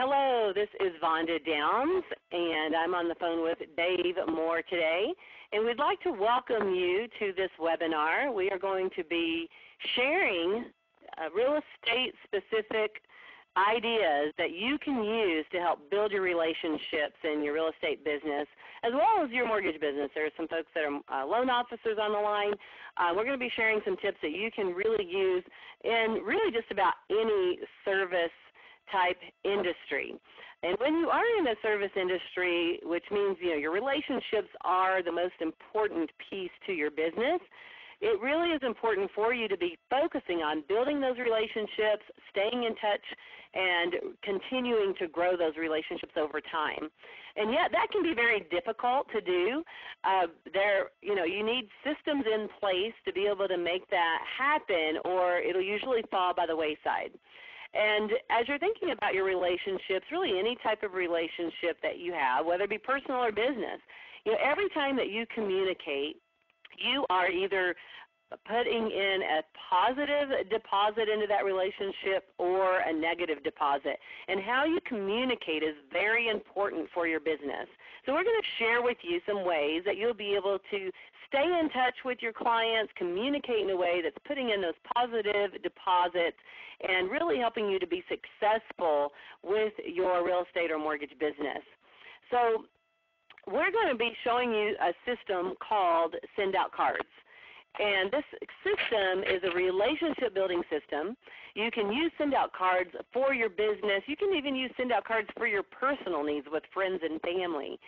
Hello, this is Vonda Downs, and I'm on the phone with Dave Moore today. And we'd like to welcome you to this webinar. We are going to be sharing real estate-specific ideas that you can use to help build your relationships in your real estate business, as well as your mortgage business. There are some folks that are loan officers on the line. We're going to be sharing some tips that you can really use in really just about any service type industry. And when you are in a service industry, which means your relationships are the most important piece to your business, it really is important for you to be focusing on building those relationships, staying in touch, and continuing to grow those relationships over time. And yet that can be very difficult to do. You need systems in place to be able to make that happen, or it'll usually fall by the wayside. And as you're thinking about your relationships, really any type of relationship that you have, whether it be personal or business, every time that you communicate, you are either putting in a positive deposit into that relationship or a negative deposit. And how you communicate is very important for your business. So we're going to share with you some ways that you'll be able to stay in touch with your clients, communicate in a way that's putting in those positive deposits and really helping you to be successful with your real estate or mortgage business. So we're going to be showing you a system called SendOutCards. And this system is a relationship building system. You can use SendOutCards for your business. You can even use SendOutCards for your personal needs with friends and family.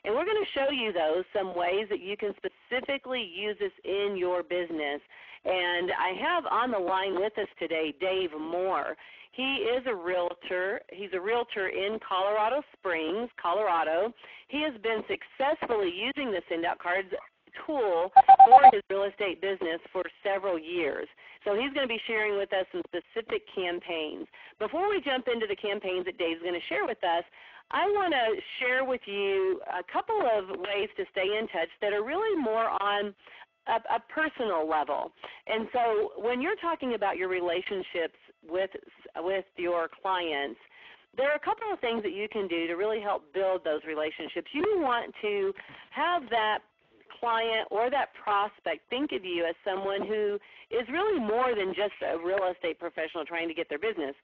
And we're going to show you, though, some ways that you can specifically use this in your business. And I have on the line with us today Dave Moore. He is a realtor. He's a realtor in Colorado Springs, Colorado. He has been successfully using the SendOutCards tool for his real estate business for several years. So he's going to be sharing with us some specific campaigns. Before we jump into the campaigns that Dave's going to share with us, I want to share with you a couple of ways to stay in touch that are really more on a personal level. And so when you're talking about your relationships with your clients, there are a couple of things that you can do to really help build those relationships. You want to have that client or that prospect think of you as someone who is really more than just a real estate professional trying to get their business.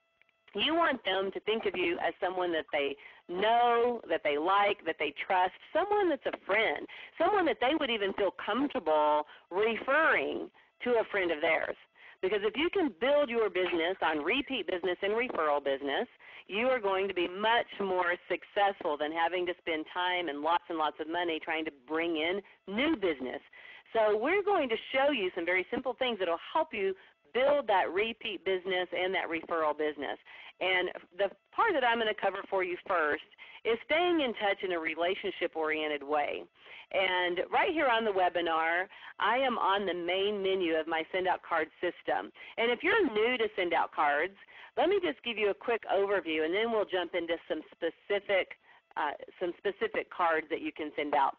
You want them to think of you as someone that they know, that they like, that they trust, someone that's a friend, someone that they would even feel comfortable referring to a friend of theirs. Because if you can build your business on repeat business and referral business, you are going to be much more successful than having to spend time and lots of money trying to bring in new business. So we're going to show you some very simple things that will help you build that repeat business and that referral business. And the part that I'm going to cover for you first is staying in touch in a relationship-oriented way. And right here on the webinar, I am on the main menu of my SendOutCards system. And if you're new to SendOutCards, let me just give you a quick overview, and then we'll jump into some specific cards that you can send out.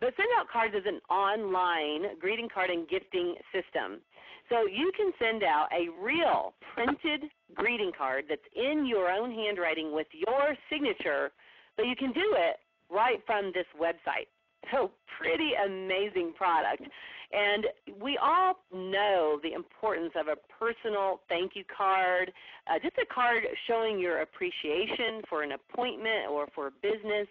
But SendOutCards is an online greeting card and gifting system. So you can send out a real printed greeting card that's in your own handwriting with your signature, but you can do it right from this website. So pretty amazing product. And we all know the importance of a personal thank you card, just a card showing your appreciation for an appointment or for business.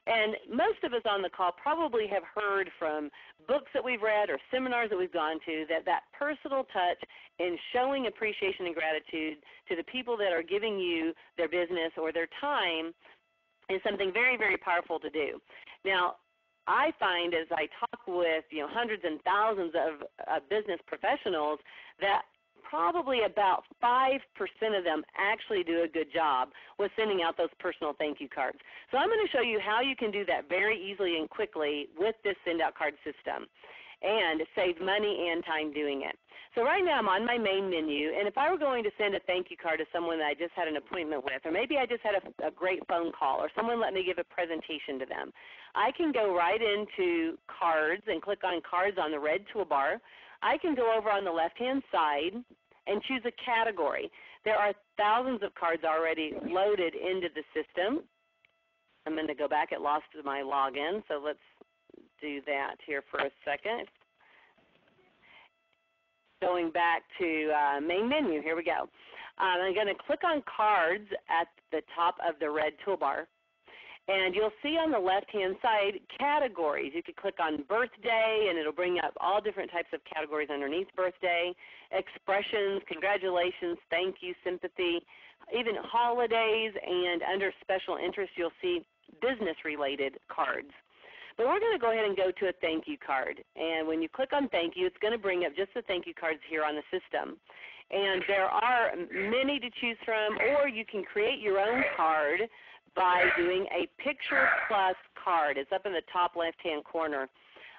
And most of us on the call probably have heard from books that we've read or seminars that we've gone to that personal touch in showing appreciation and gratitude to the people that are giving you their business or their time is something very, very powerful to do. Now, I find as I talk with hundreds and thousands of business professionals that probably about 5% of them actually do a good job with sending out those personal thank you cards. So I'm going to show you how you can do that very easily and quickly with this SendOutCard system and save money and time doing it. So right now I'm on my main menu, and if I were going to send a thank you card to someone that I just had an appointment with, or maybe I just had a great phone call, or someone let me give a presentation to them, I can go right into Cards and click on Cards on the red toolbar. I can go over on the left-hand side and choose a category. There are thousands of cards already loaded into the system. I'm going to go back. It lost my login, so let's do that here for a second. Going back to main menu, here we go. I'm going to click on cards at the top of the red toolbar. And you'll see on the left-hand side categories. You could click on birthday, and it'll bring up all different types of categories underneath birthday, expressions, congratulations, thank you, sympathy, even holidays, and under special interest you'll see business-related cards. But we're going to go ahead and go to a thank you card. And when you click on thank you, it's going to bring up just the thank you cards here on the system. And there are many to choose from, or you can create your own card by doing a Picture Plus card. It's up in the top left-hand corner.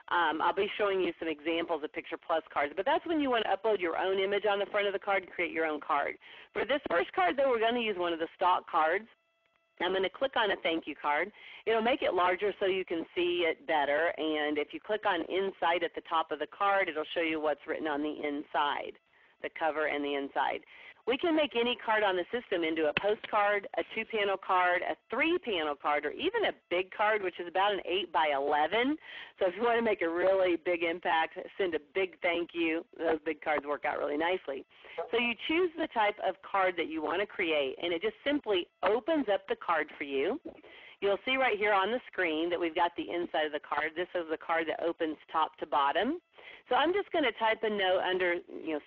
I'll be showing you some examples of Picture Plus cards, but that's when you want to upload your own image on the front of the card and create your own card. For this first card, though, we're going to use one of the stock cards. I'm going to click on a thank you card. It'll make it larger so you can see it better, and if you click on inside at the top of the card, it'll show you what's written on the inside, the cover and the inside. We can make any card on the system into a postcard, a 2-panel card, a 3-panel card, or even a big card, which is about an 8 by 11. So if you want to make a really big impact, send a big thank you. Those big cards work out really nicely. So you choose the type of card that you want to create, and it just simply opens up the card for you. You'll see right here on the screen that we've got the inside of the card. This is the card that opens top to bottom. So I'm just going to type a note under,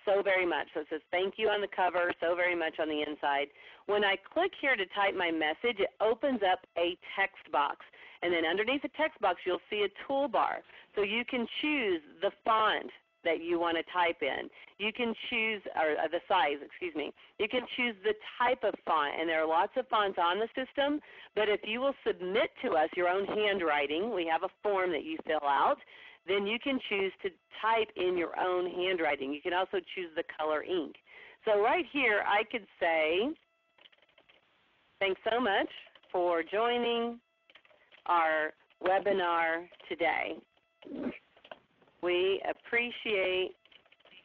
so very much. So it says thank you on the cover, so very much on the inside. When I click here to type my message, it opens up a text box. And then underneath the text box, you'll see a toolbar. So you can choose the font that you want to type in. You can choose, or the size, excuse me. You can choose the type of font, and there are lots of fonts on the system, but if you will submit to us your own handwriting, we have a form that you fill out, then you can choose to type in your own handwriting. You can also choose the color ink. So right here I could say, thanks so much for joining our webinar today. We appreciate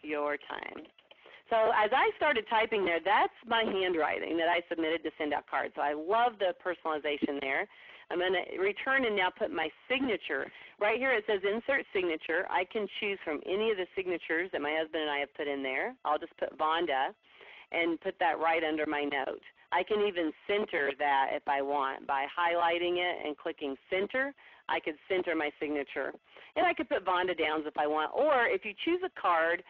your time. So as I started typing there, that's my handwriting that I submitted to SendOutCards. So I love the personalization there. I'm going to return and now put my signature. Right here it says Insert Signature. I can choose from any of the signatures that my husband and I have put in there. I'll just put Vonda and put that right under my note. I can even center that if I want. By highlighting it and clicking Center, I could center my signature. And I could put Vonda Downs if I want. Or if you choose a card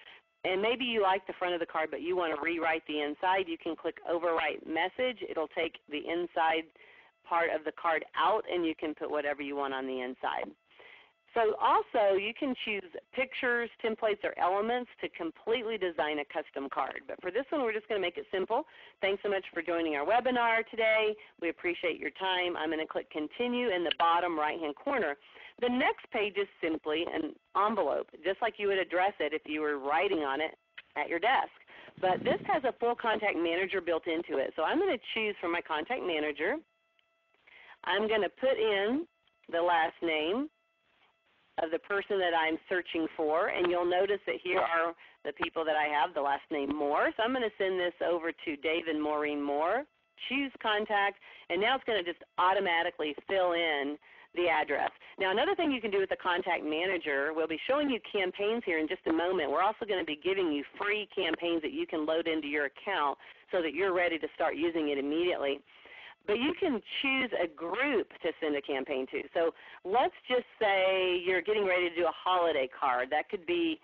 and maybe you like the front of the card but you want to rewrite the inside, you can click Overwrite Message. It'll take the inside part of the card out and you can put whatever you want on the inside. So also you can choose pictures, templates, or elements to completely design a custom card. But for this one we're just going to make it simple. Thanks so much for joining our webinar today. We appreciate your time. I'm going to click Continue in the bottom right-hand corner. The next page is simply an envelope, just like you would address it if you were writing on it at your desk. But this has a full contact manager built into it. So I'm going to choose from my contact manager. I'm going to put in the last name of the person that I'm searching for, and you'll notice that here are the people that I have, the last name Moore. So I'm going to send this over to Dave and Maureen Moore, choose contact, and now it's going to just automatically fill in the address. Now another thing you can do with the contact manager, we'll be showing you campaigns here in just a moment. We're also going to be giving you free campaigns that you can load into your account so that you're ready to start using it immediately. But you can choose a group to send a campaign to. So let's just say you're getting ready to do a holiday card. That could be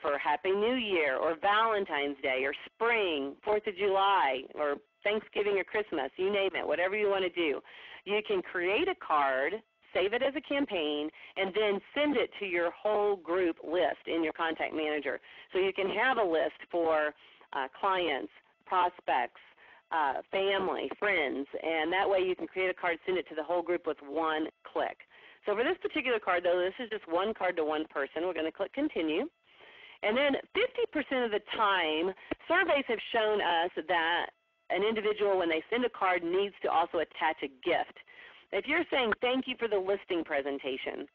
for Happy New Year or Valentine's Day or spring, 4th of July, or Thanksgiving or Christmas, you name it, whatever you want to do. You can create a card, save it as a campaign, and then send it to your whole group list in your contact manager. So you can have a list for clients, prospects, family, friends, and that way you can create a card, send it to the whole group with one click. So for this particular card, though, this is just one card to one person. We're going to click Continue. And then 50% of the time, surveys have shown us that an individual, when they send a card, needs to also attach a gift. If you're saying thank you for the listing presentation,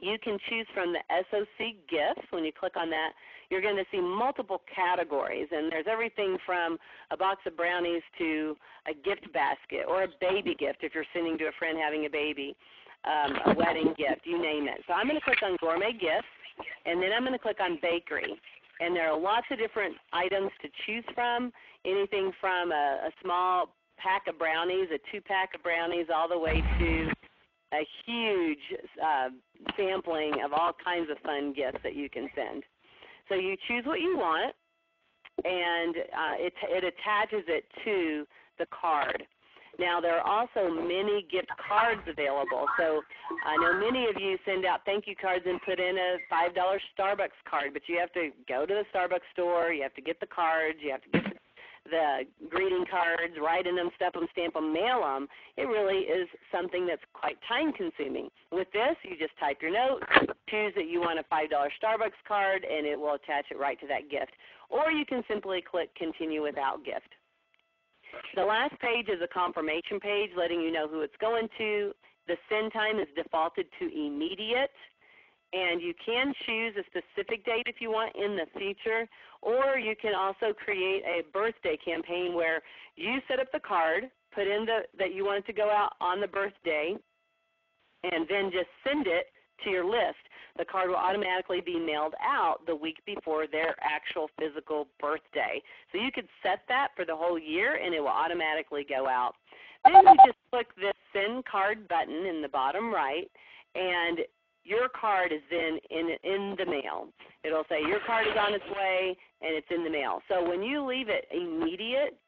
You can choose from the SOC gifts. When you click on that, you're going to see multiple categories, and there's everything from a box of brownies to a gift basket or a baby gift if you're sending to a friend having a baby, a wedding gift, you name it. So I'm going to click on gourmet gifts, and then I'm going to click on bakery. And there are lots of different items to choose from, anything from a small pack of brownies, a 2-pack of brownies, all the way to a huge sampling of all kinds of fun gifts that you can send. So you choose what you want, and it attaches it to the card. Now, there are also many gift cards available. So I know many of you send out thank you cards and put in a $5 Starbucks card, but you have to go to the Starbucks store, you have to get the cards, you have to get the greeting cards, write in them, step them, stamp them, mail them. It really is something that's quite time consuming. With this, you just type your note, choose that you want a $5 Starbucks card, and it will attach it right to that gift. Or you can simply click continue without gift. The last page is a confirmation page letting you know who it's going to. The send time is defaulted to immediate. And you can choose a specific date if you want in the future, or you can also create a birthday campaign where you set up the card, put in that you want it to go out on the birthday, and then just send it to your list. The card will automatically be mailed out the week before their actual physical birthday. So you could set that for the whole year, and it will automatically go out. Then you just click this Send Card button in the bottom right, and your card is then in the mail. It'll say your card is on its way and it's in the mail. So when you leave it immediate,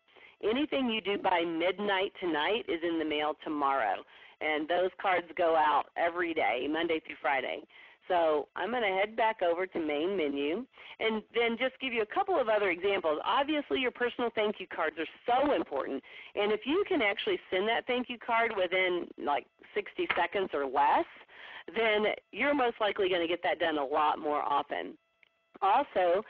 anything you do by midnight tonight is in the mail tomorrow. And those cards go out every day, Monday through Friday. So I'm going to head back over to main menu and then just give you a couple of other examples. Obviously, your personal thank you cards are so important. And if you can actually send that thank you card within like 60 seconds or less, then you're most likely going to get that done a lot more often. Also,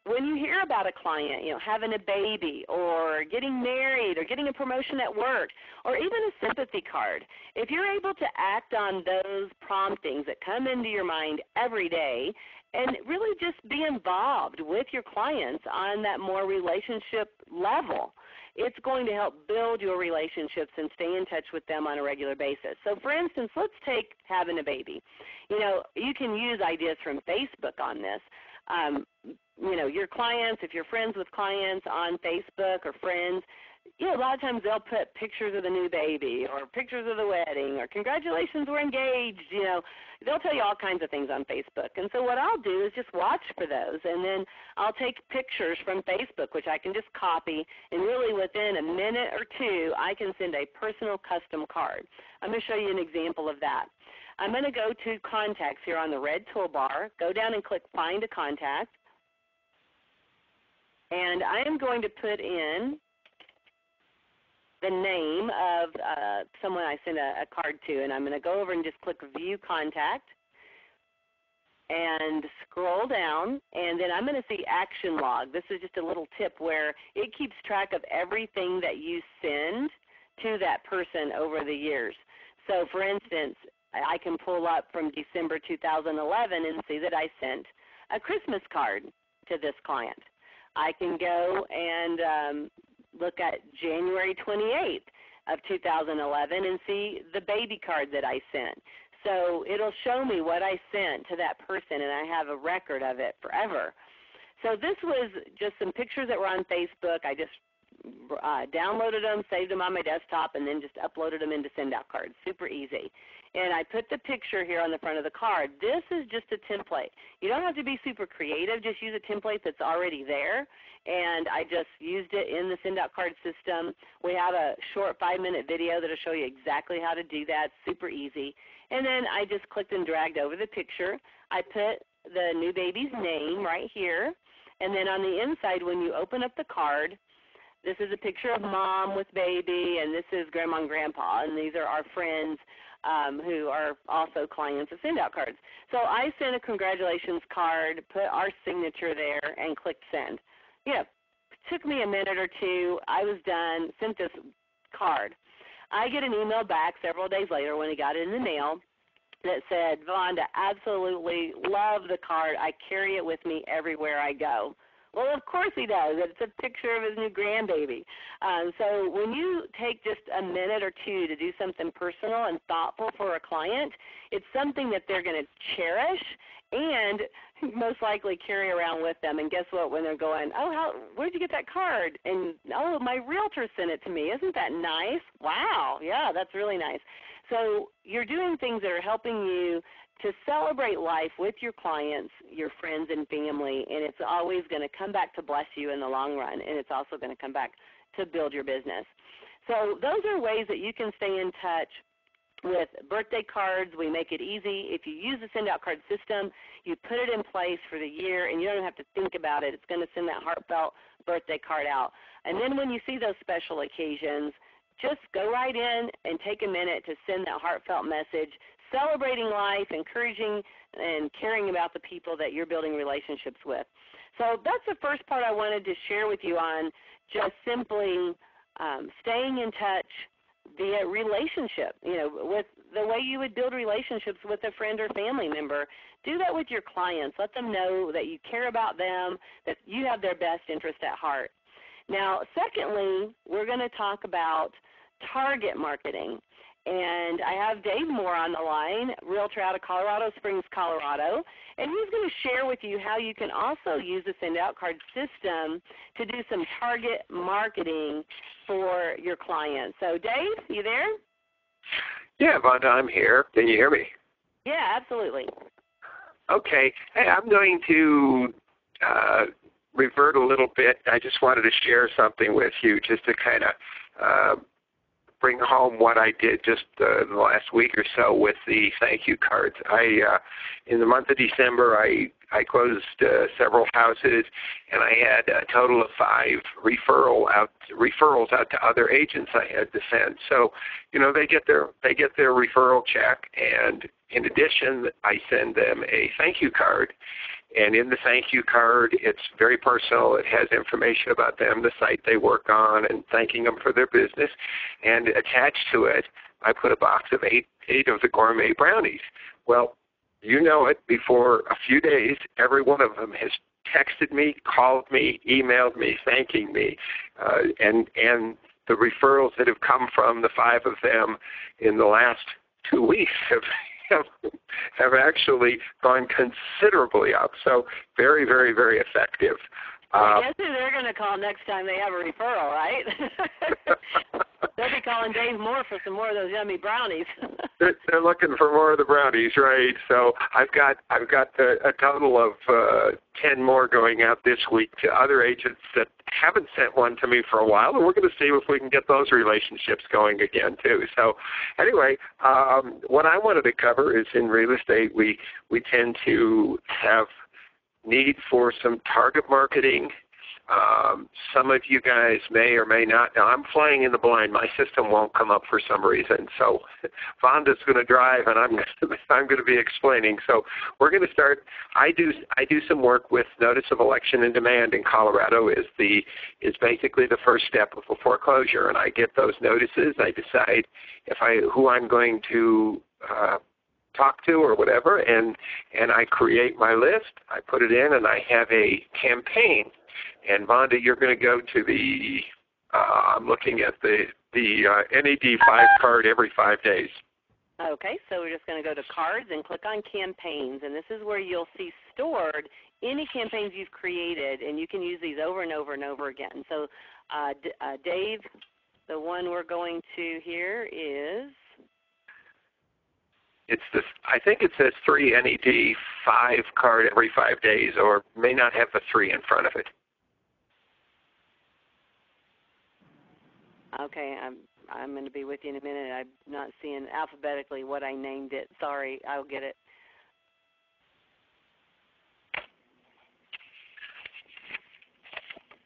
when you hear about a client, having a baby or getting married or getting a promotion at work or even a sympathy card, if you're able to act on those promptings that come into your mind every day and really just be involved with your clients on that more relationship level, it's going to help build your relationships and stay in touch with them on a regular basis. So for instance, let's take having a baby. You can use ideas from Facebook on this. Your clients, if you're friends with clients on Facebook or friends, a lot of times they'll put pictures of the new baby or pictures of the wedding or congratulations, we're engaged. They'll tell you all kinds of things on Facebook. And so what I'll do is just watch for those, and then I'll take pictures from Facebook, which I can just copy, and really within a minute or two, I can send a personal custom card. I'm going to show you an example of that. I'm going to go to Contacts here on the red toolbar, go down and click Find a Contact, and I am going to put in the name of someone I sent a card to, and I'm going to go over and just click View Contact and scroll down, and then I'm going to see Action Log. This is just a little tip where it keeps track of everything that you send to that person over the years. So for instance, I can pull up from December 2011 and see that I sent a Christmas card to this client. I can go and look at January 28th of 2011 and see the baby card that I sent. So it'll show me what I sent to that person, and I have a record of it forever. So this was just some pictures that were on Facebook. I just downloaded them, saved them on my desktop, and then just uploaded them into SendOutCards. Super easy. And I put the picture here on the front of the card. This is just a template. You don't have to be super creative. Just use a template that's already there. And I just used it in the SendOutCard system. We have a short 5-minute video that will show you exactly how to do that. Super easy. And then I just clicked and dragged over the picture. I put the new baby's name right here. And then on the inside, when you open up the card, this is a picture of mom with baby, and this is grandma and grandpa, and these are our friends who are also clients of SendOutCards. So I sent a congratulations card, put our signature there, and clicked send. It took me a minute or two. I was done, sent this card. I get an email back several days later when he got it in the mail, that said, Vonda, absolutely love the card. I carry it with me everywhere I go. Well, of course he does. It's a picture of his new grandbaby. So when you take just a minute or two to do something personal and thoughtful for a client, it's something that they're going to cherish and most likely carry around with them. And guess what? When they're going, oh, where'd you get that card? And, oh, my realtor sent it to me. Isn't that nice? Wow, yeah, that's really nice. So you're doing things that are helping you to celebrate life with your clients, your friends, and family, and it's always going to come back to bless you in the long run, and it's also going to come back to build your business. So those are ways that you can stay in touch with birthday cards. We make it easy. If you use the SendOutCard system, you put it in place for the year, and you don't have to think about it. It's going to send that heartfelt birthday card out. And then when you see those special occasions, just go right in and take a minute to send that heartfelt message, celebrating life, encouraging and caring about the people that you're building relationships with. So that's the first part I wanted to share with you on just simply staying in touch via relationship, with the way you would build relationships with a friend or family member. Do that with your clients. Let them know that you care about them, that you have their best interest at heart. Now, secondly, we're going to talk about target marketing. And I have Dave Moore on the line, realtor out of Colorado Springs, Colorado, and he's going to share with you how you can also use the SendOutCard system to do some target marketing for your clients. So Dave, you there? Yeah, Vonda, I'm here. Can you hear me? Yeah, absolutely. Okay. Hey, I'm going to revert a little bit. I just wanted to share something with you just to kind of bring home what I did just the last week or so with the thank you cards. In the month of December, I closed several houses, and I had a total of 5 referrals out to other agents I had to send. So, they get their referral check, and in addition, I send them a thank you card. And in the thank you card, it's very personal. It has information about them, the site they work on, and thanking them for their business. And attached to it, I put a box of eight of the gourmet brownies. Well, you know it, before a few days, every one of them has texted me, called me, emailed me, thanking me. And the referrals that have come from the 5 of them in the last 2 weeks have actually gone considerably up. So very, very, very effective. I guess who they're going to call next time they have a referral, right? They'll be calling Dave Moore for some more of those yummy brownies. They're looking for more of the brownies, right? So I've got a total of 10 more going out this week to other agents that haven't sent one to me for a while, and we're going to see if we can get those relationships going again too. So anyway, what I wanted to cover is in real estate, we tend to have need for some target marketing. Some of you guys may or may not. Now, I'm flying in the blind. My system won't come up for some reason. So Vonda's going to drive, and I'm going to be explaining. So we're going to start. I do some work with notice of election and demand in Colorado. Is basically the first step of a foreclosure, and I get those notices. I decide who I'm going to talk to or whatever, and I create my list. I put it in, and I have a campaign. And Vonda, you're going to go to the I'm looking at the NAD 5 card every 5 days. Okay, so we're just going to go to cards and click on campaigns, and this is where you'll see stored any campaigns you've created, and you can use these over and over and over again. So Dave, the one we're going to here is... It's this. I think it says 3 NED 5 card every 5 days, or may not have the 3 in front of it. Okay, I'm going to be with you in a minute. I'm not seeing alphabetically what I named it. Sorry, I'll get it.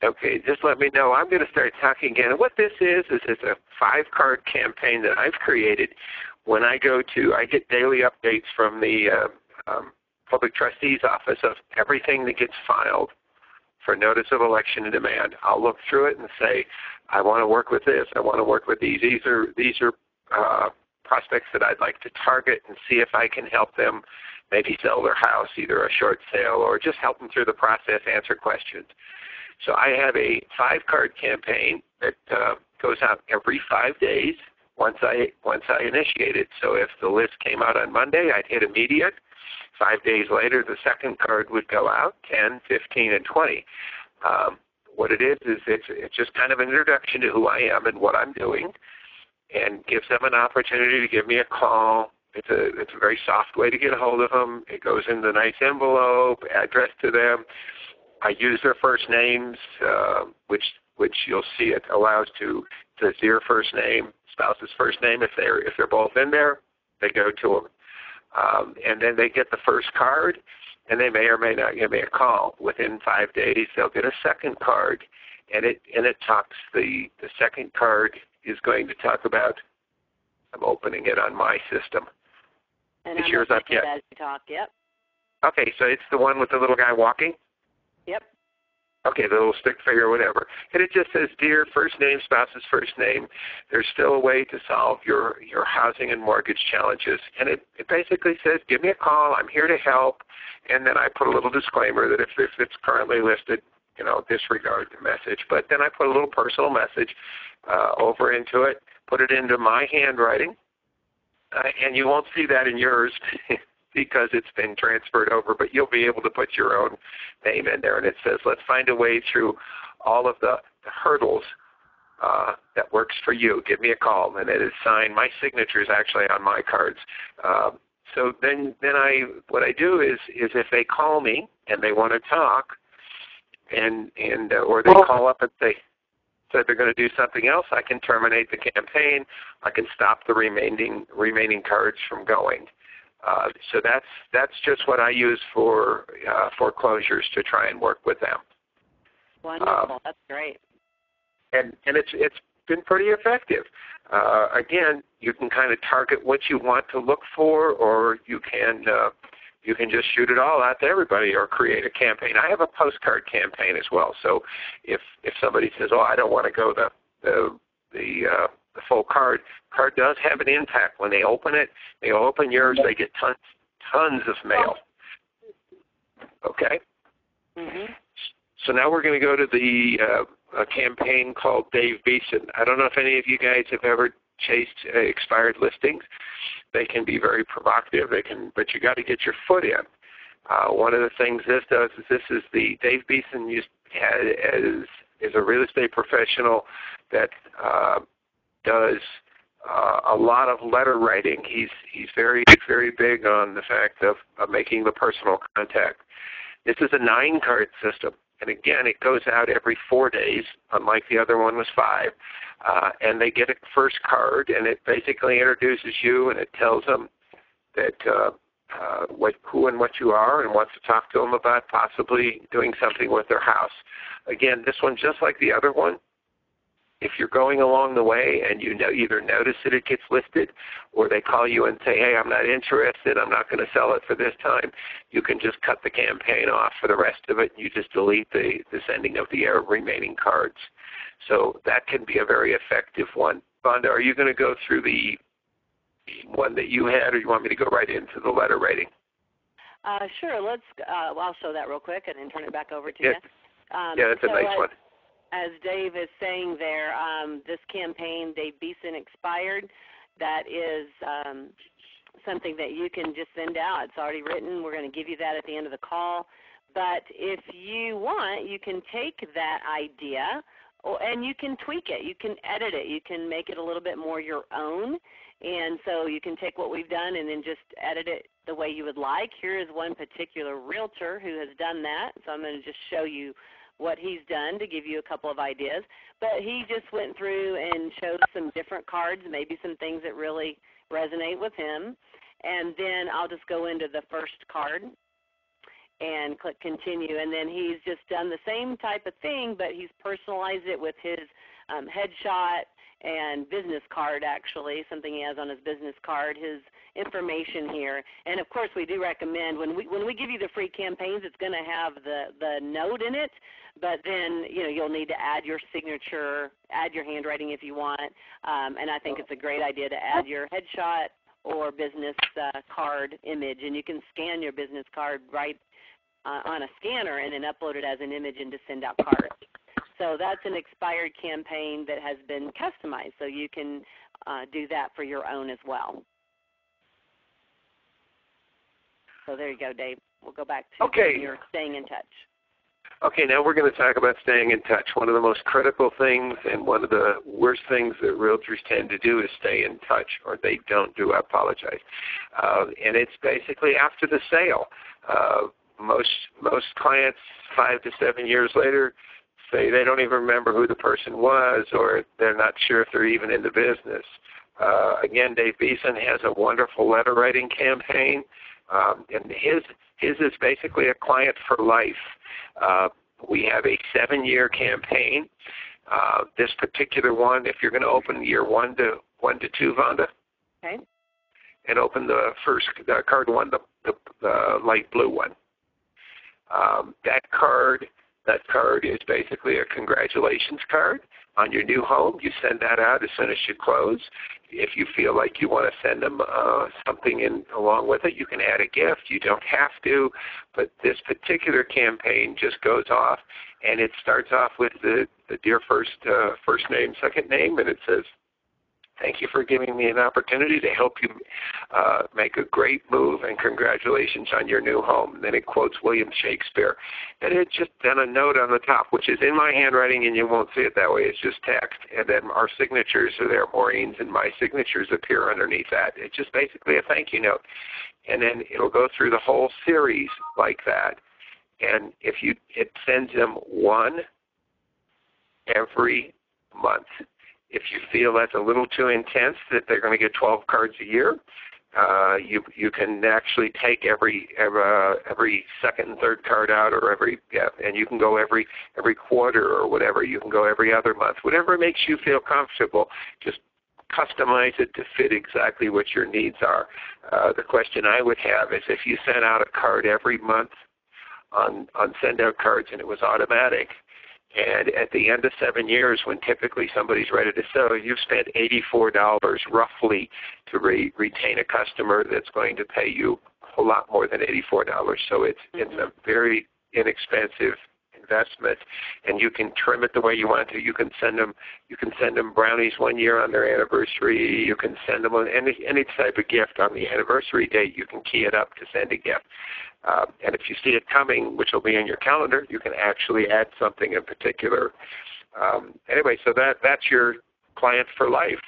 Okay, just let me know. I'm going to start talking again. And what this is it's a 5-card campaign that I've created. When I get daily updates from the Public Trustee's Office of everything that gets filed for notice of election and demand. I'll look through it and say, I want to work with this. I want to work with these. These are prospects that I'd like to target and see if I can help them maybe sell their house, either a short sale or just help them through the process, answer questions. So I have a 5-card campaign that goes out every 5 days once I initiate it. So if the list came out on Monday, I'd hit immediate. 5 days later, the second card would go out, 10, 15, and 20. What it is it's just kind of an introduction to who I am and what I'm doing, and gives them an opportunity to give me a call. It's a very soft way to get a hold of them. It goes in the nice envelope, addressed to them. I use their first names, which you'll see it allows to dear first name, spouse's first name. If they're both in there, they go to them, and then they get the first card, and they may or may not give me a call. Within 5 days, they'll get a second card, and it talks. The second card is going to talk about. I'm opening it on my system. And is yours up yet? As you talk, yep. Okay, so it's the one with the little guy walking? Yep. Okay, the little stick figure or whatever. And it just says, dear first name, spouse's first name. There's still a way to solve your housing and mortgage challenges. And it basically says, give me a call. I'm here to help. And then I put a little disclaimer that if it's currently listed, disregard the message. But then I put a little personal message over into it, put it into my handwriting. And you won't see that in yours because it's been transferred over, but you'll be able to put your own name in there. And it says, let's find a way through all of the hurdles that works for you. Give me a call. And it is signed. My signature is actually on my cards. So then what I do is if they call me and they want to talk, or they call up and say they're going to do something else, I can terminate the campaign. I can stop the remaining cards from going. So that's just what I use for foreclosures to try and work with them. Wonderful. That's great. And it's been pretty effective. Again, you can kind of target what you want to look for, or you can just shoot it all out to everybody or create a campaign. I have a postcard campaign as well. So if somebody says, "Oh, I don't want to go the full card does have an impact. When they open it, they open yours, they get tons of mail. Okay? Mm-hmm. So now we're going to go to a campaign called Dave Beeson. I don't know if any of you guys have ever chased expired listings. They can be very provocative. But you got to get your foot in. One of the things this does is Dave Beeson is a real estate professional that does a lot of letter writing. He's very, very big on the fact of making the personal contact. This is a 9-card system. And again, it goes out every 4 days, unlike the other one was 5. And they get a first card, and it basically introduces you, and it tells them that who and what you are, and wants to talk to them about possibly doing something with their house. Again, this one, just like the other one, if you're going along the way and you either notice that it gets listed or they call you and say, hey, I'm not interested, I'm not going to sell it for this time, you can just cut the campaign off for the rest of it. You just delete the sending of the remaining cards. So that can be a very effective one. Vonda, are you going to go through the one that you had, or you want me to go right into the letter rating? Sure. I'll show that real quick and then turn it back over to you. Yeah, that's a nice one. As Dave is saying there, this campaign, Dave Beeson Expired, that is something that you can just send out. It's already written. We're going to give you that at the end of the call. But if you want, you can take that idea and you can tweak it. You can edit it. You can make it a little bit more your own. And so you can take what we've done and then just edit it the way you would like. Here is one particular realtor who has done that. So I'm going to just show you what he's done to give you a couple of ideas. But he just went through and showed some different cards, maybe some things that really resonate with him. And then I'll just go into the first card and click continue. And then he's just done the same type of thing, but he's personalized it with his headshot and business card, actually, something he has on his business card, his information here. And of course, we do recommend when we give you the free campaigns, it's going to have the note in it, but then you'll need to add your signature, add your handwriting if you want, and I think it's a great idea to add your headshot or business card image, and you can scan your business card right on a scanner and then upload it as an image into SendOutCards. So that's an expired campaign that has been customized, so you can do that for your own as well. So there you go, Dave. We'll go back to your staying in touch. Okay, now we're going to talk about staying in touch. One of the most critical things and one of the worst things that realtors tend to do is stay in touch, or they don't do, I apologize. And it's basically after the sale. Most clients 5 to 7 years later say they don't even remember who the person was, or they're not sure if they're even in the business. Again, Dave Beeson has a wonderful letter writing campaign, and his is basically a client for life. We have a 7-year campaign. This particular one, if you're going to open year 1 to 2, Vonda, okay, and open the first card 1, the light blue one. That card is basically a congratulations card on your new home. You send that out as soon as you close. If you feel like you want to send them something along with it, you can add a gift. You don't have to, but this particular campaign just goes off, and it starts off with the dear first name, second name, and it says, "Thank you for giving me an opportunity to help you make a great move, and congratulations on your new home." And then it quotes William Shakespeare. And it's just done a note on the top, which is in my handwriting, and you won't see it that way. It's just text. And then our signatures are there. Maureen's and my signatures appear underneath that. It's just basically a thank you note. And then it'll go through the whole series like that. And it sends them one every month. If you feel that's a little too intense, that they're going to get 12 cards a year, you can actually take every second and third card out, or and you can go every quarter or whatever. You can go every other month, whatever makes you feel comfortable. Just customize it to fit exactly what your needs are. The question I would have is, if you sent out a card every month on SendOutCards and it was automatic, and at the end of 7 years, when typically somebody's ready to sell, you've spent $84 roughly to retain a customer that's going to pay you a lot more than $84. So it's a very inexpensive investment, and you can trim it the way you want to. You can send them brownies 1 year on their anniversary. You can send them any type of gift on the anniversary date. You can key it up to send a gift. And if you see it coming, which will be in your calendar, you can actually add something in particular. Anyway, so that's your client for life.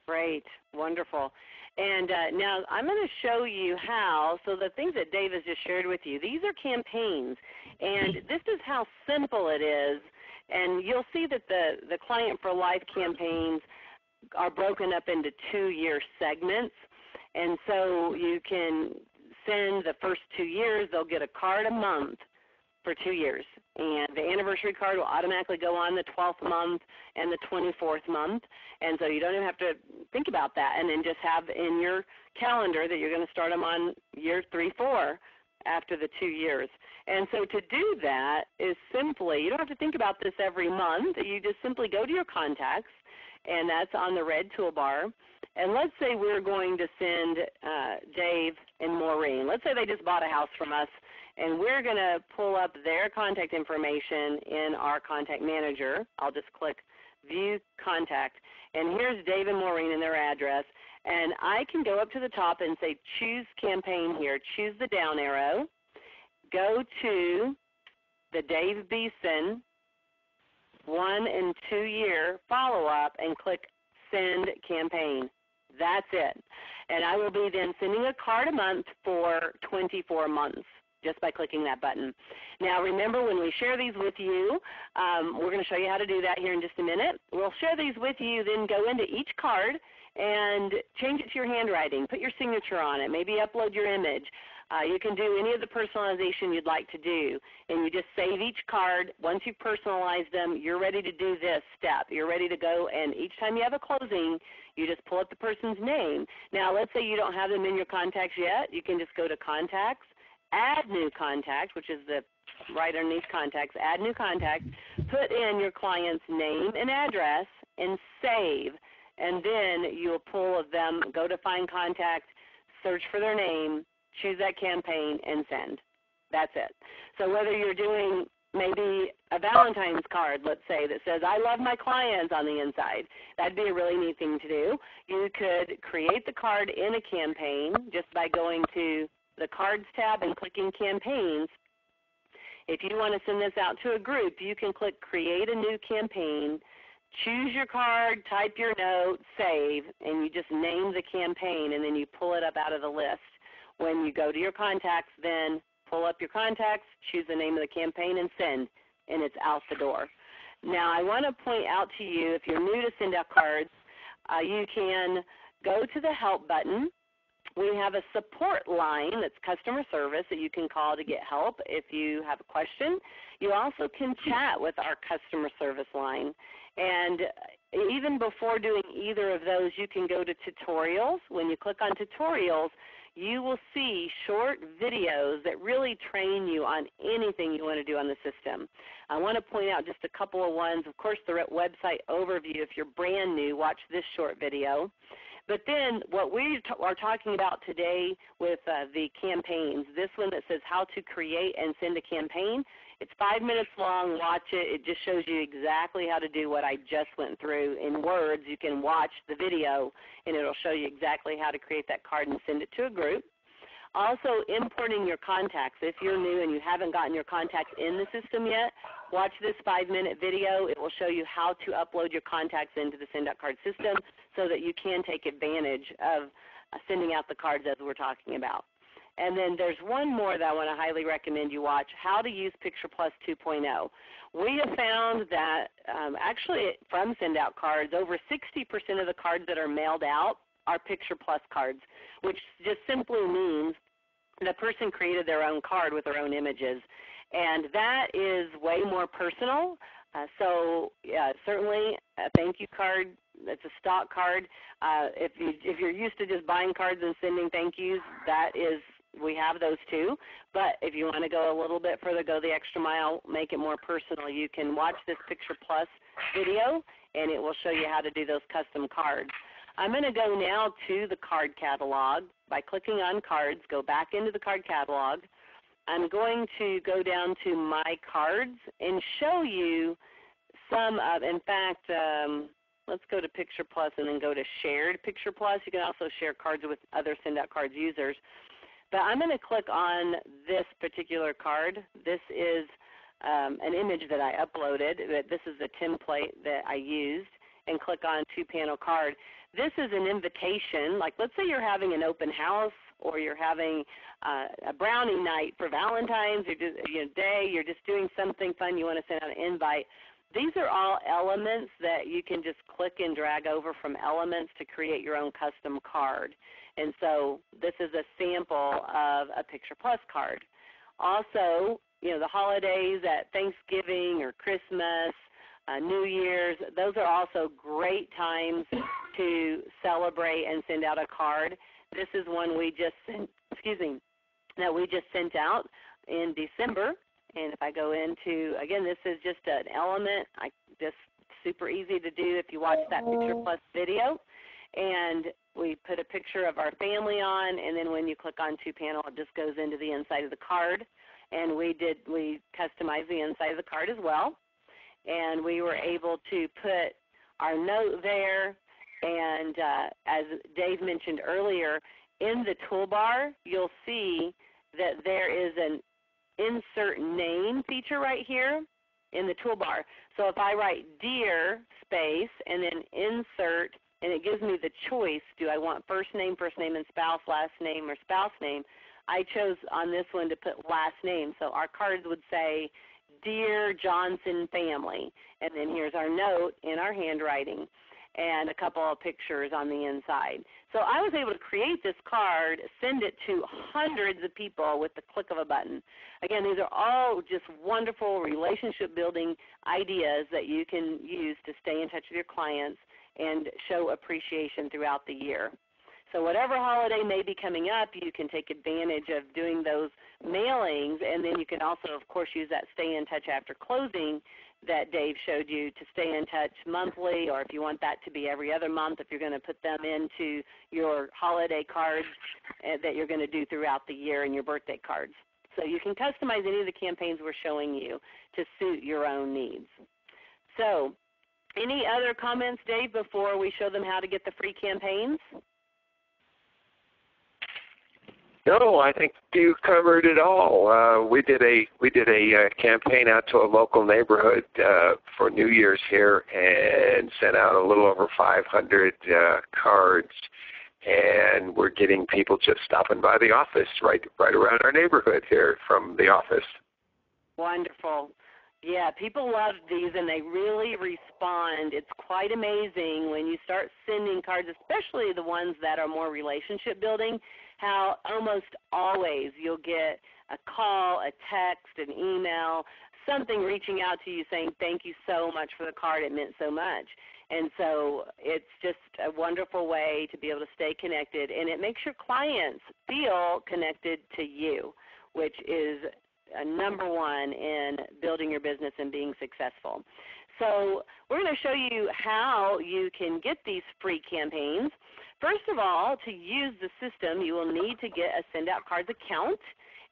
Great. Wonderful. And now I'm going to show you how, so the things that Dave has just shared with you, these are campaigns, and this is how simple it is. And you'll see that the Client for Life campaigns are broken up into 2-year segments, and so you can send the first 2 years, they'll get a card a month for 2 years. And the anniversary card will automatically go on the 12th month and the 24th month. And so you don't even have to think about that, and then just have in your calendar that you're going to start them on year 3, 4 after the 2 years. And so to do that is simply, you don't have to think about this every month. You just simply go to your contacts, and that's on the red toolbar. And let's say we're going to send Dave and Maureen. Let's say they just bought a house from us, and we're going to pull up their contact information in our contact manager. I'll just click View Contact. And here's Dave and Maureen and their address. And I can go up to the top and say Choose Campaign here. Choose the down arrow. Go to the Dave Beeson 1 and 2 year follow-up and click Send Campaign. That's it. And I will be then sending a card a month for 24 months just by clicking that button. Now remember, when we share these with you, we're going to show you how to do that here in just a minute. We'll share these with you, then go into each card and change it to your handwriting. Put your signature on it. Maybe upload your image. You can do any of the personalization you'd like to do, and you just save each card. Once you've personalized them, you're ready to do this step. You're ready to go, and each time you have a closing, you just pull up the person's name. Now, let's say you don't have them in your contacts yet. You can just go to Contacts, Add New Contact, which is the right underneath Contacts, Add New Contact, put in your client's name and address, and save. And then you'll pull of them, go to Find Contact, search for their name, choose that campaign, and send. That's it. So whether you're doing maybe a Valentine's card, let's say, that says, I love my clients on the inside, that'd be a really neat thing to do. You could create the card in a campaign just by going to the Cards tab and clicking Campaigns. If you want to send this out to a group, you can click Create a New Campaign, choose your card, type your note, save, and you just name the campaign, and then you pull it up out of the list. When you go to your contacts, then pull up your contacts, choose the name of the campaign, and send, and it's out the door. Now, I want to point out to you, if you're new to SendOutCards, you can go to the Help button. We have a support line that's customer service that you can call to get help if you have a question. You also can chat with our customer service line. And even before doing either of those, you can go to tutorials. When you click on tutorials, you will see short videos that really train you on anything you want to do on the system. I want to point out just a couple of ones. Of course, the website overview. If you're brand new, watch this short video. But then what we are talking about today with the campaigns, this one that says how to create and send a campaign, it's 5 minutes long. Watch it. It just shows you exactly how to do what I just went through in words. You can watch the video, and it will show you exactly how to create that card and send it to a group. Also, importing your contacts. If you're new and you haven't gotten your contacts in the system yet, watch this 5-minute video. It will show you how to upload your contacts into the SendOutCards system so that you can take advantage of sending out the cards as we're talking about. And then there's one more that I want to highly recommend you watch, How to Use Picture Plus 2.0. We have found that actually from SendOutCards, over 60% of the cards that are mailed out are Picture Plus cards, which just simply means the person created their own card with their own images. And that is way more personal. So certainly a thank you card, it's a stock card. If you're used to just buying cards and sending thank yous, we have those too. But if you want to go a little bit further, go the extra mile, make it more personal, you can watch this Picture Plus video, and it will show you how to do those custom cards. I'm going to go now to the card catalog by clicking on Cards, go back into the card catalog. I'm going to go down to My Cards and show you some of, in fact, let's go to Picture Plus and then go to Shared Picture Plus. You can also share cards with other SendOutCards users. But I'm going to click on this particular card. This is an image that I uploaded. This is a template that I used, and click on two-panel card. This is an invitation. Like, let's say you're having an open house, or you're having a brownie night for Valentine's or day. You're just doing something fun. You want to send out an invite. These are all elements that you can just click and drag over from elements to create your own custom card. And so this is a sample of a Picture Plus card. Also, the holidays at Thanksgiving or Christmas, New Year's, those are also great times to celebrate and send out a card. This is one we just sent, that we just sent out in December. And if I go into, again, this is just an element, just super easy to do if you watch that Picture Plus video. And we put a picture of our family on, and then when you click on two-panel, it just goes into the inside of the card. And we customized the inside of the card as well. And we were able to put our note there. And as Dave mentioned earlier, in the toolbar, you'll see that there is an insert name feature right here in the toolbar. So if I write dear space and then insert, and it gives me the choice, do I want first name and spouse, last name, or spouse name? I chose on this one to put last name. So our cards would say, Dear Johnson family, and then here's our note in our handwriting. and a couple of pictures on the inside. So I was able to create this card, send it to hundreds of people with the click of a button. Again, these are all just wonderful relationship building ideas that you can use to stay in touch with your clients and show appreciation throughout the year. So whatever holiday may be coming up, you can take advantage of doing those mailings, and then you can also, of course, use that stay in touch after closing that Dave showed you to stay in touch monthly, or if you want that to be every other month, if you're going to put them into your holiday cards that you're going to do throughout the year and your birthday cards. So you can customize any of the campaigns we're showing you to suit your own needs. So any other comments, Dave, before we show them how to get the free campaigns? No, I think you covered it all. We did a campaign out to a local neighborhood for New Year's here, and sent out a little over 500 cards. And we're getting people just stopping by the office right around our neighborhood here from the office. Wonderful. Yeah, people love these, and they really respond. It's quite amazing when you start sending cards, especially the ones that are more relationship building, how almost always you'll get a call, a text, an email, something reaching out to you saying, thank you so much for the card, it meant so much. And so it's just a wonderful way to be able to stay connected, and it makes your clients feel connected to you, which is number one in building your business and being successful. So we're going to show you how you can get these free campaigns. First of all, to use the system, you will need to get a SendOutCards account,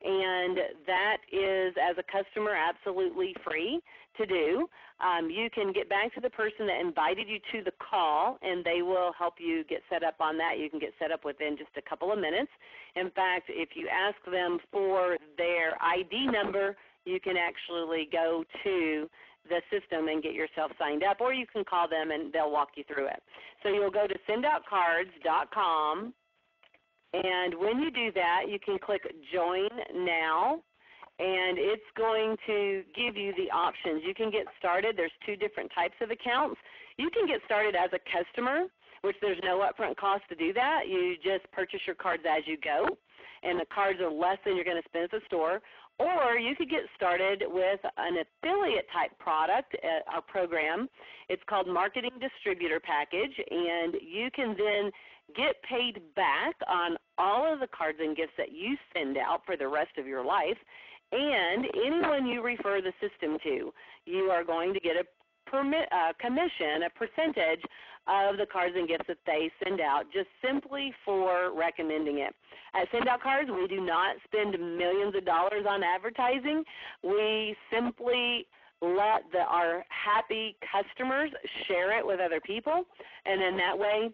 and that is, as a customer, absolutely free to do. You can get back to the person that invited you to the call, and they will help you get set up on that. You can get set up within just a couple of minutes. In fact, if you ask them for their ID number, you can actually go to the system and get yourself signed up, or you can call them and they'll walk you through it. So you'll go to SendOutCards.com, and when you do that, you can click Join Now, and it's going to give you the options. You can get started. There's two different types of accounts. You can get started as a customer, which there's no upfront cost to do that. You just purchase your cards as you go, and the cards are less than you're going to spend at the store. Or you could get started with an affiliate type product, a program. It's called Marketing Distributor Package, and you can then get paid back on all of the cards and gifts that you send out for the rest of your life. And anyone you refer the system to, you are going to get a commission, a percentage of the cards and gifts that they send out just simply for recommending it. At SendOutCards, we do not spend millions of dollars on advertising. We simply let our happy customers share it with other people, and in that way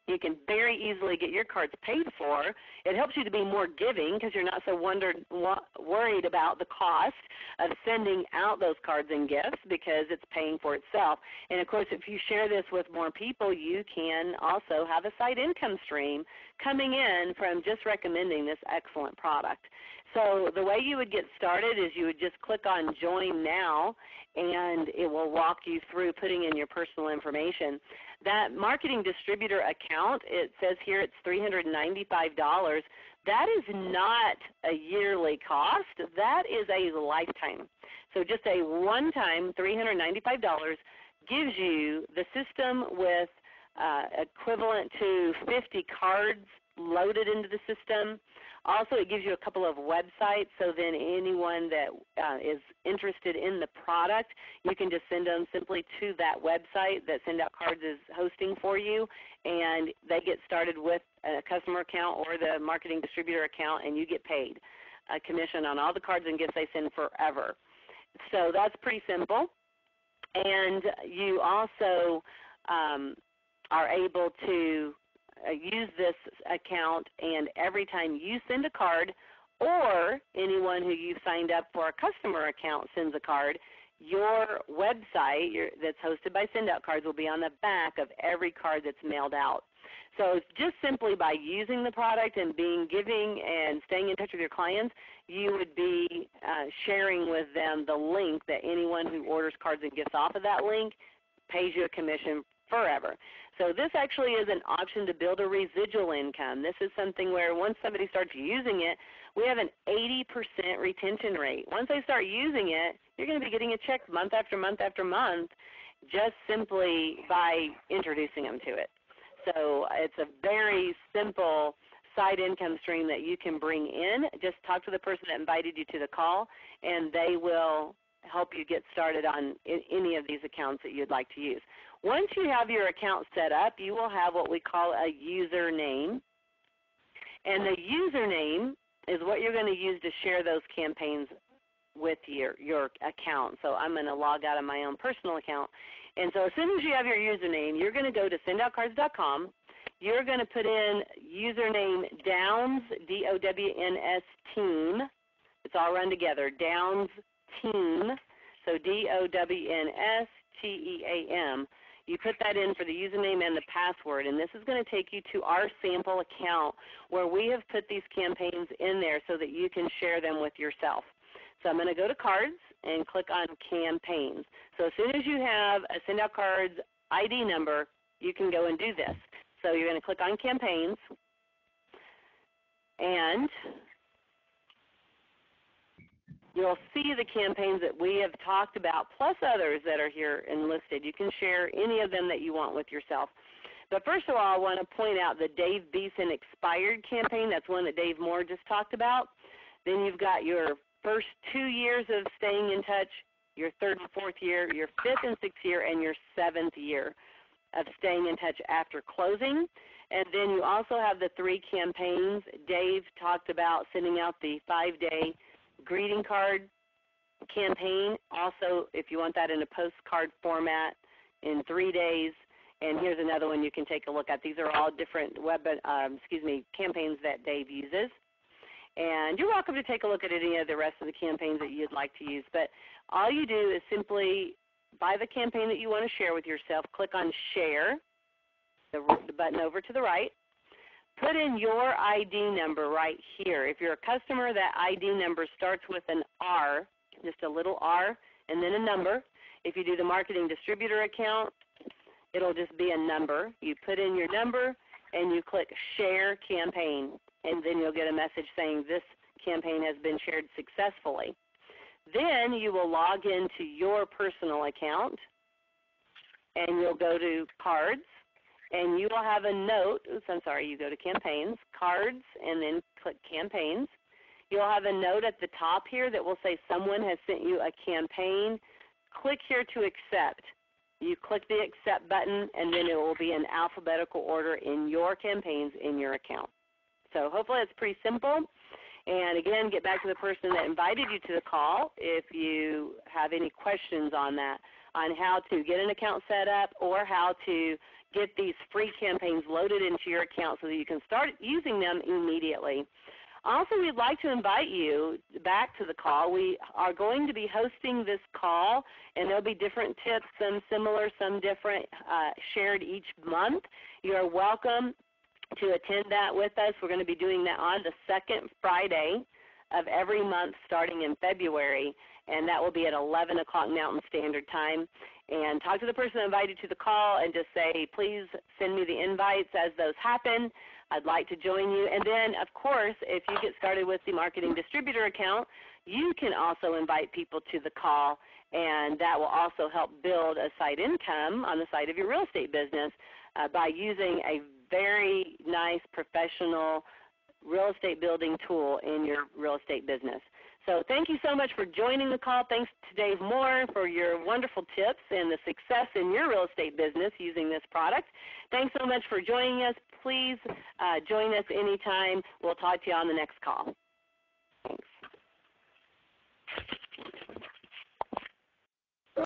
you can very easily get your cards paid for. It helps you to be more giving because you're not so worried about the cost of sending out those cards and gifts because it's paying for itself. And, of course, if you share this with more people, you can also have a side income stream coming in from just recommending this excellent product. So the way you would get started is you would just click on Join Now, and it will walk you through putting in your personal information. That marketing distributor account, it says here it's $395. That is not a yearly cost. That is a lifetime. So just a one-time $395 gives you the system with equivalent to 50 cards loaded into the system. Also, it gives you a couple of websites, so then anyone that is interested in the product, you can just send them simply to that website that SendOutCards is hosting for you, and they get started with a customer account or the marketing distributor account, and you get paid a commission on all the cards and gifts they send forever. So that's pretty simple. And you also are able to use this account, and every time you send a card or anyone who you've signed up for a customer account sends a card, your website that's hosted by SendOutCards will be on the back of every card that's mailed out. So just simply by using the product and being giving and staying in touch with your clients, you would be sharing with them the link that anyone who orders cards and gifts off of that link pays you a commission forever. So this actually is an option to build a residual income. This is something where once somebody starts using it, we have an 80% retention rate. Once they start using it, you're going to be getting a check month after month after month just simply by introducing them to it. So it's a very simple side income stream that you can bring in. Just talk to the person that invited you to the call, and they will help you get started on any of these accounts that you'd like to use. Once you have your account set up, you will have what we call a username. And the username is what you're going to use to share those campaigns with your account. So I'm going to log out of my own personal account. And so as soon as you have your username, you're going to go to SendOutCards.com. You're going to put in username Downs, D-O-W-N-S Team. It's all run together, Downs Team, so D-O-W-N-S-T-E-A-M. You put that in for the username and the password, and this is going to take you to our sample account where we have put these campaigns in there so that you can share them with yourself. So I'm going to go to Cards and click on Campaigns. So as soon as you have a SendOutCards ID number, you can go and do this. So you're going to click on Campaigns, and you'll see the campaigns that we have talked about, plus others that are here enlisted. You can share any of them that you want with yourself. But first of all, I want to point out the Dave Beeson Expired campaign. That's one that Dave Moore just talked about. Then you've got your first 2 years of staying in touch, your third and fourth year, your fifth and sixth year, and your seventh year of staying in touch after closing. And then you also have the 3 campaigns. Dave talked about sending out the 5-day greeting card campaign. Also, if you want that in a postcard format in 3 days. And here's another one you can take a look at. These are all different campaigns that Dave uses. And you're welcome to take a look at any of the rest of the campaigns that you'd like to use. But all you do is simply buy the campaign that you want to share with yourself, click on Share, the button over to the right. Put in your ID number right here. If you're a customer, that ID number starts with an R, just a little R, and then a number. If you do the marketing distributor account, it'll just be a number. You put in your number, and you click Share Campaign, and then you'll get a message saying this campaign has been shared successfully. Then you will log into your personal account, and you'll go to Cards, and you will have a note. You go to Campaigns, Cards, and then click Campaigns. You'll have a note at the top here that will say someone has sent you a campaign. Click here to accept. You click the Accept button, and then it will be in alphabetical order in your campaigns in your account. So hopefully it's pretty simple. And again, get back to the person that invited you to the call if you have any questions on that, on how to get an account set up or how to get these free campaigns loaded into your account so that you can start using them immediately. Also, we'd like to invite you back to the call. We are going to be hosting this call, and there'll be different tips, some similar, some different, shared each month. You're welcome to attend that with us. We're going to be doing that on the second Friday of every month starting in February, and that will be at 11 o'clock Mountain Standard Time. And talk to the person that invited you to the call and just say, please send me the invites as those happen. I'd like to join you. And then, of course, if you get started with the marketing distributor account, you can also invite people to the call, and that will also help build a side income on the side of your real estate business by using a very nice professional real estate building tool in your real estate business. So thank you so much for joining the call. Thanks to Dave Moore for your wonderful tips and the success in your real estate business using this product. Thanks so much for joining us. Please join us anytime. We'll talk to you on the next call.